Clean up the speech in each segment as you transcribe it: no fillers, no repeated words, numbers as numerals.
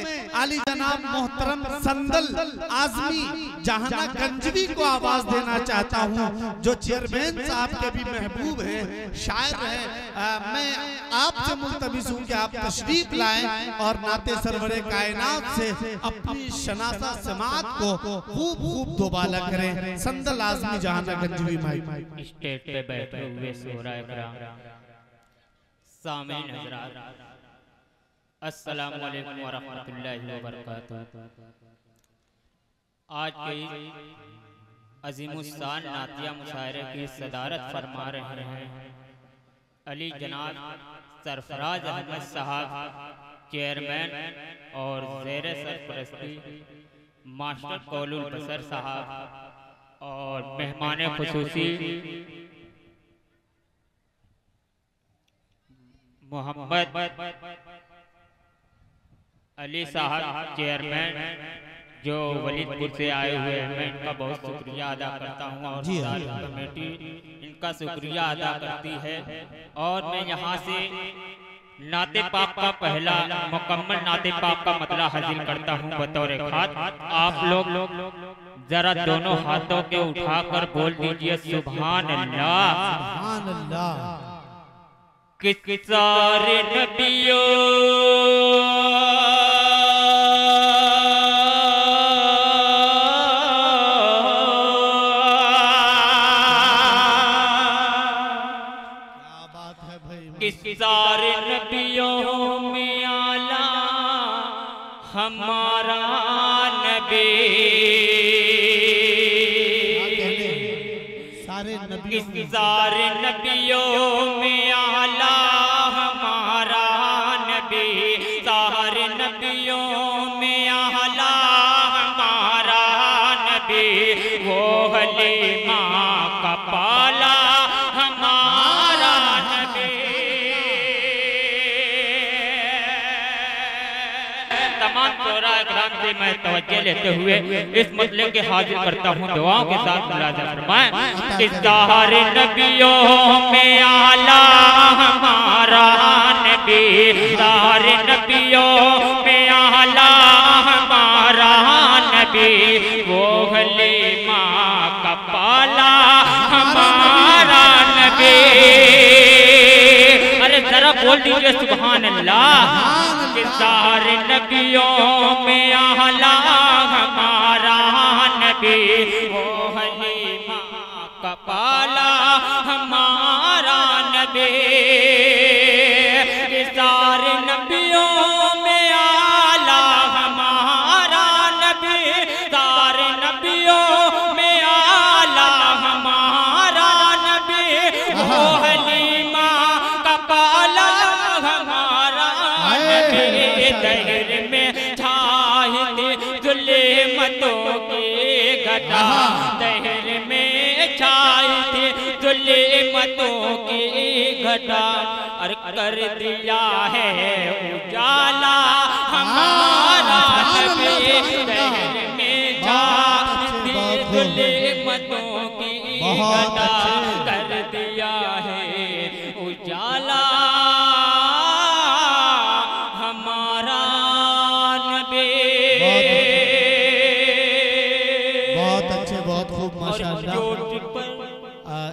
मैं आली जनाब मोहतरम संदल आजमी जहाना गंजवी को आवाज देना चाहता हूँ, जो चेयरमैन साहब के भी महबूब हैं, शायर हैं। मैं आपसे मुल्तमिस हूँ कि आप तशरीफ लाएं और नाते सरवरे कायनात से अपनी शनासा समात को खूब खूब दोबाला करें। संदल आजमी जहाना गंजवी माई स्टेज पे बैठे हुए सूरा इकराम सामीन हज़रात, अस्सलामु अलैकुम व रहमतुल्लाहि व बरकातुहू। आज के अज़ीमुस्शान नातिया मुशायरे की सदारत फरमा रहे हैं अली जनाब सरफराज अहमद साहब, चेयरमैन और ज़ेरे सरपरस्ती मास्टर कौलुल बसर साहब और मेहमान खुसूसी मोहम्मद अली साहब, चेयरमैन जो वलीदपुर से आए हुए हैं। मैं इनका बहुत शुक्रिया अदा करता हूँ और कमेटी इनका शुक्रिया अदा करती है। और मैं यहाँ से नाते पाक का पहला मुकम्मल नाते पाक का मतला हासिल करता हूँ बतौर खात। आप लोग जरा दोनों हाथों के उठाकर बोल दीजिए सुभान अल्लाह। सुभान अल्लाह। किसारे नबियों सारे नबियों में आला हमारा नबी, सारे नबियों में आला हमारा नबी, सारे नबियों में आला हमारा नबी, वो हलीमा का पाला हमारा नबी। तमाम शोरा इकराम से मैं तवज्जो लेते हुए इस मसले के हाजिर करता हूँ, दुआओं के साथ मुलाज़ा फरमाएं। इस सारे नबियों में आला हमारा नबी, सारे नबियों में आला हमारा नबी, वो हलीमा का पाला हमारा नबी। अरे जरा बोल दीजिए सुभान अल्लाह। सारे नबियों में आला हमारा नबी, वो हलीमा का पाला हमारा नबी। सारे नबियों में आला हमारा नबी, सारे नबियों में आला हमारा नबी, वो हलीमा का पाला हमारा नबी। दहर में छाई जुल्मतों की घटा, दहर में छाई जुल्मतों की घटा, और कर दिया है उजाला हमारा नबी। दहर में छाई जुल्मतों की घटा, कर दिया है उजाला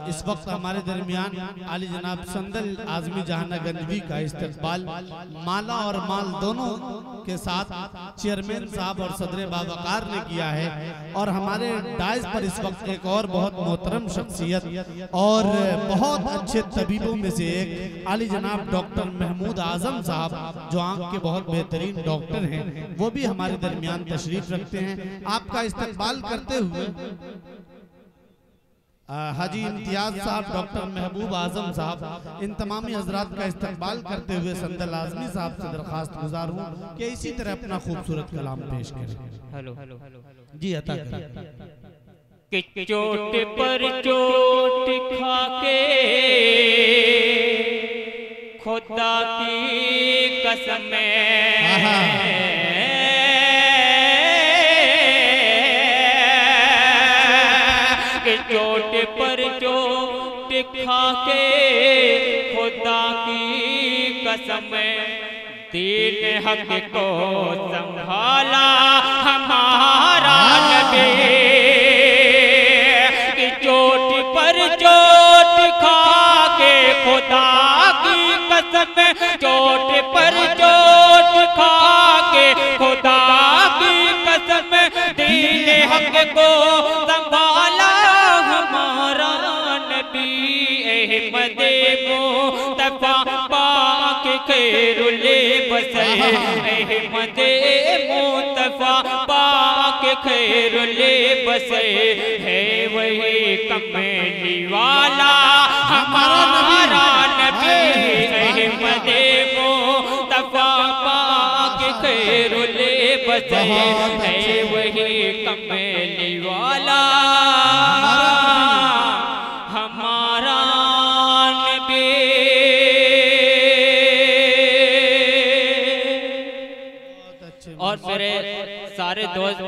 इस वक्त हमारे दरमियान आली जनाब संदल आजमी जहाना गंजवी का इस्तकबाल माला और माल दोनों के साथ चेयरमैन साहब और सदर बावकार ने किया है। और हमारे डाइस पर इस वक्त एक और बहुत मोहतरम शख्सियत और बहुत अच्छे तबीबों में से एक आली जनाब डॉक्टर महमूद आजम साहब, जो आंख के बहुत बेहतरीन डॉक्टर हैं, वो भी हमारे दरमियान तशरीफ रखते हैं। आपका इस्तकबाल करते हुए हाजी इम्तियाज साहब, डॉक्टर महबूब आजम साहब, इन तमामी हजरात का इस्तकबाल करते हुए संदल आजमी साहब से दरख्वास्त गुजार हूँ कि इसी तरह अपना खूबसूरत कलाम पेश करें। हेलो जी अता करें। कि चोट पर चोट खाके खुदा की कसम चोट पर चोट खाके खुदा की कसम दीन हक को संभाला हमारा नबी कि चोट पर चोट खा के खुदा की कसम चोट पर चोट खा के खुदा की कसम दीन हक को संभाला हमारा नबी अहमद मुस्तफा पाक खैरुले बसे अहमद मुस्तफा पाक खैरुले बसे है वही कमली वाला हमारा नबी अहमद मुस्तफा पाक खैरुले बसे है वही कमली वाला हमारा नबी। और मेरे सारे दोस्त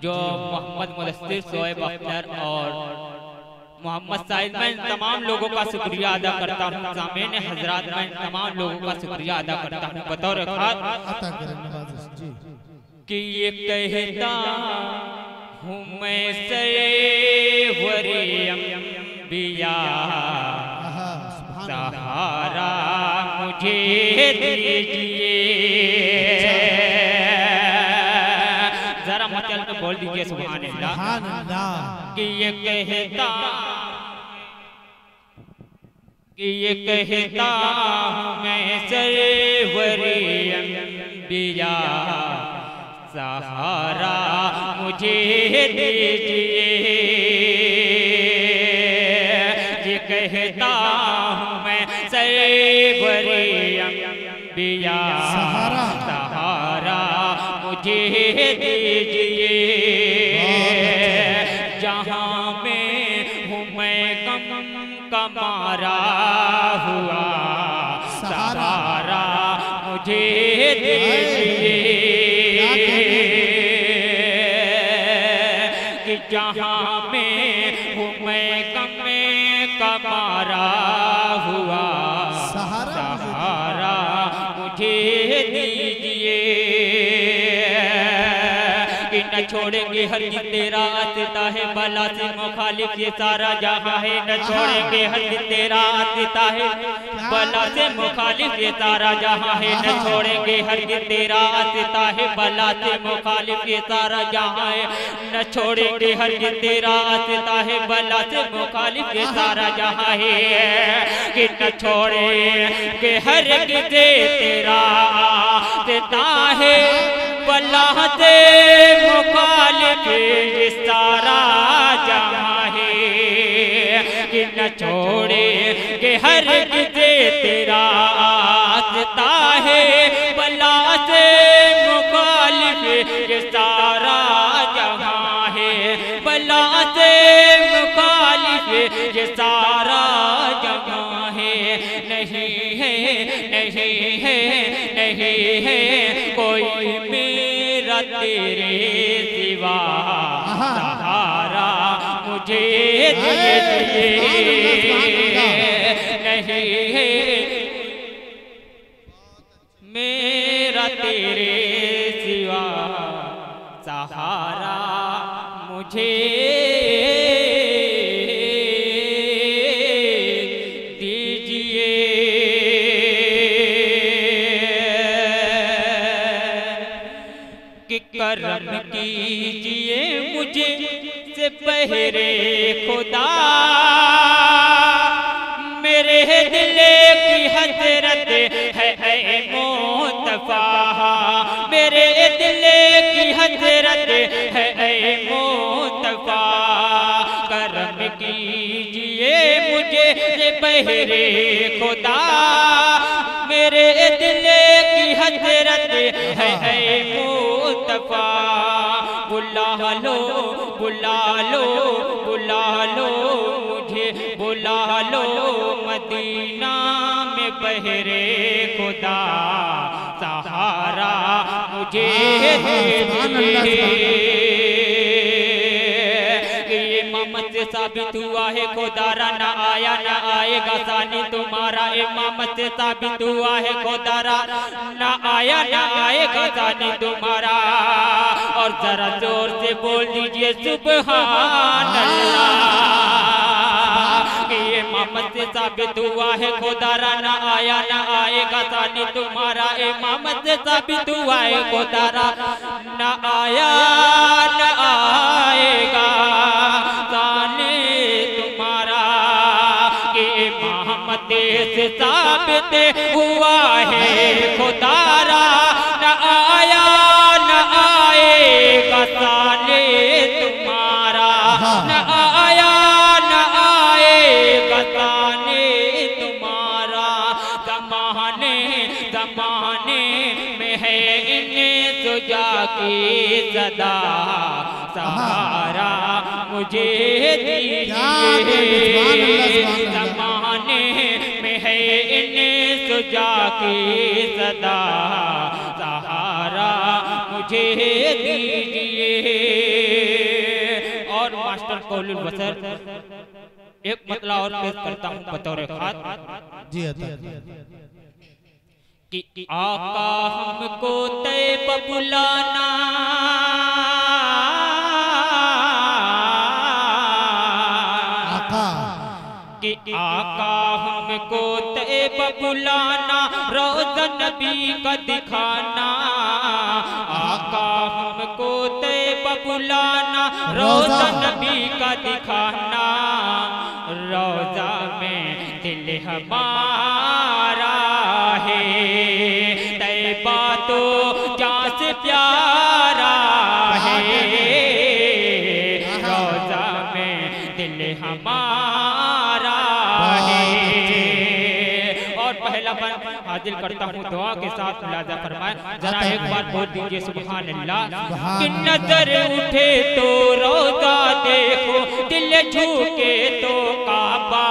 जो मोहम्मद मुदस्सिर शोएब अख्तर और मोहम्मद साहिद, मैं तमाम लोगों का शुक्रिया अदा करता हूँ। सामईन हजरात, मैं तमाम लोगों का शुक्रिया अदा करता हूँ बतौर खास कि ये कहता हूँ मैं सरवरे अंबिया सहारा मुझे दीजिए। जरा मचल में बोल दीजिए सुभान अल्लाह कि ये कहता हूँ मैं सरवरे अंबिया सहारा मुझे दीजिए। ये कहता हूँ मैं सरवरे अंबिया सहारा मुझे दीजिए। जहाँ में हूँ मैं गम का मारा हुआ सहारा मुझे दीजिए। कि जहाँ में हूँ मैं गम का मारा हुआ सहारा मुझे दीजिए। कि न छोड़ेंगे हर दिन तेरा आता है बला से मुखालिफ ये सारा जहाँ है। न छोड़ेंगे हर दिन तेरा आता है बला से मुखालिफ ये सारा जहाँ है। न छोड़ेंगे हर दिन तेरा आता है बला से मुखालिफ ये सारा जहाँ है। न छोड़ेंगे हर दिन तेरा आता है बला से मुखालिफ ये सारा जहाँ है। कि न छोड़ेंगे हर दिन तेरा आता है बला से मुखालिफ ये सारा जहाँ है। कि न छोड़े कि हर किसे तेरा आता है बला से मुखालिफ ये सारा जहाँ है। बला से मुखालिफ ये सारा जहाँ है। नहीं है नहीं है नहीं है कोई मेरा तेरे सिवा सहारा मुझे दीजिए। नहीं है मेरा तेरे सिवा सहारा मुझे दीजिए। कि करम कीजिए मुझे से पहरे खुदा मेरे दिल की हसरत है मुस्तफा। मेरे दिल की हसरत है मुस्तफा। करम कीजिए मुझे से पहरे खुदा मेरे दिल की हसरत है मुस्तफा। बुला लो बुला लो बुला लो मुझे बुला लो मदीना में बहरे खुदा सहारा मुझे दीजिए। ये मोहम्मद से साबित हुआ है खुदारा, न आया न आएगा सानी तुम्हारा। इमामत से साबित हुआ है खुदारा, न आया न आएगा सानी तुम्हारा। और जरा जोर से बोल दीजिए सुभान अल्लाह। ये इमामत से साबित हुआ है खुदारा, न आया न आएगा सानी तुम्हारा। इमामत से साबित हुआ है खुदारा, न आया न आएगा सानी तुम्हारा। ये इमामत से साबित हुआ है खुदारा, न आया न आएगा सानी तुम्हारा। न आया न आएगा सानी तुम्हारा। ज़माने ज़माने में है इन्हें सुजा की सदा, सहारा मुझे दीजिए। ज़माने में है इन्हें सुजा की सदा, सहारा मुझे दीजिए। और मास्टर कौलुल बसर एक मतला और पेश करता हूँ बतौर खास जी कि आका हमको तैब बुलाना, कि आका हमको तैब बुलाना, रोज़ा नबी का दिखाना। आका हमको तैब बुलाना, रोज़ा नबी का दिखाना। रोज़ा में दिल हमारा है, तैबा तो जान से प्यारा है। रोज़ा में दिल हमारा है। और पहला बन हाजिर करता हूँ दुआ के साथ मुलाजा फरमाए। जरा एक बार बोल दीजिए सुभान अल्लाह। कि नजर उठे तो रोज़ा देखो, दिल झुके तो काबा।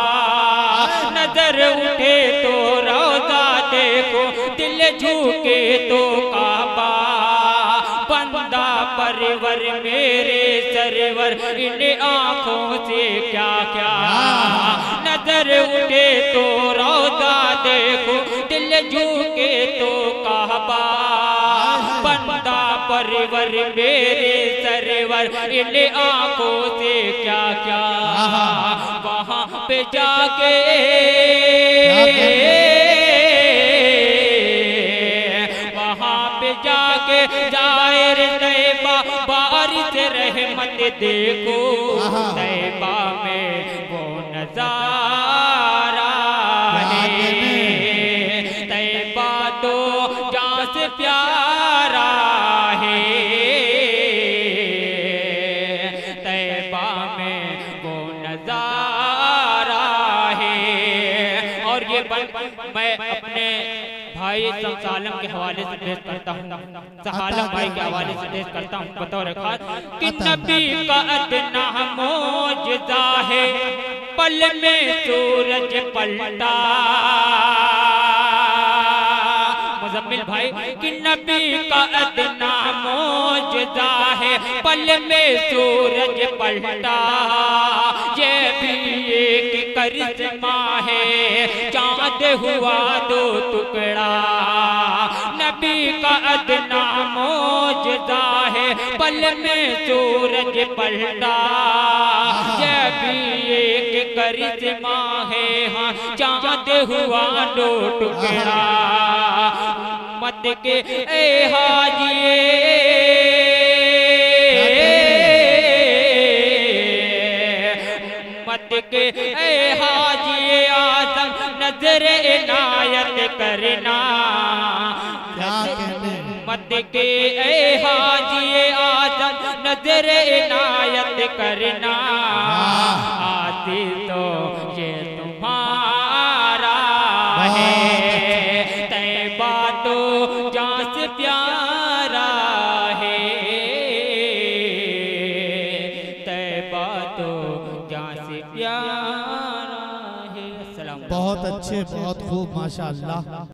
नजर उठे तो रोज़ा देखो, दिल झुके तो काबा। बंदा परवर मेरे सरवर, इन आँखों से क्या क्या। नजर उठे तो रोज़ा देखो, दिल झुके तो काबा। बंदा परवर मेरे सरवर, इन आँखों से क्या क्या। वहाँ पे जाके जाके जाहिर तैबा बारिश रहमत देखो। तैबा में वो नजारा है, तैबा तो जान से प्यारा है। तैबा में वो नजारा है। और ये मैं अपने भाई सालम के हवाले से पेश करता हूँ, सहालम भाई के हवाले से पेश करता हूँ बतौर खास। कि नबी का अदना मौजज़ा है, पल में सूरज पलटा। मुज़म्मिल भाई, कि नबी का अदना मौजज़ा है, पल में सूरज पलटा। ये भी एक करिश्मा है, चाँद हुआ दो टुकड़ा। नबी का अदना मौजज़ा है, पल में सूरज पलटा। ये भी एक करिश्मा है, हाँ चाँद हुआ दो टुकड़ा। मत के ए हाजिए के ए हाजी आदम, नजर इनायत करना। मत के ए हाजी आदम, नजर इनायत करना। आती तो ये तुम्हारा है, तैबा तो जान से प्यारा है। तैबा तो जान से प्यारा है। बहुत अच्छे, बहुत खूब, माशाअल्लाह।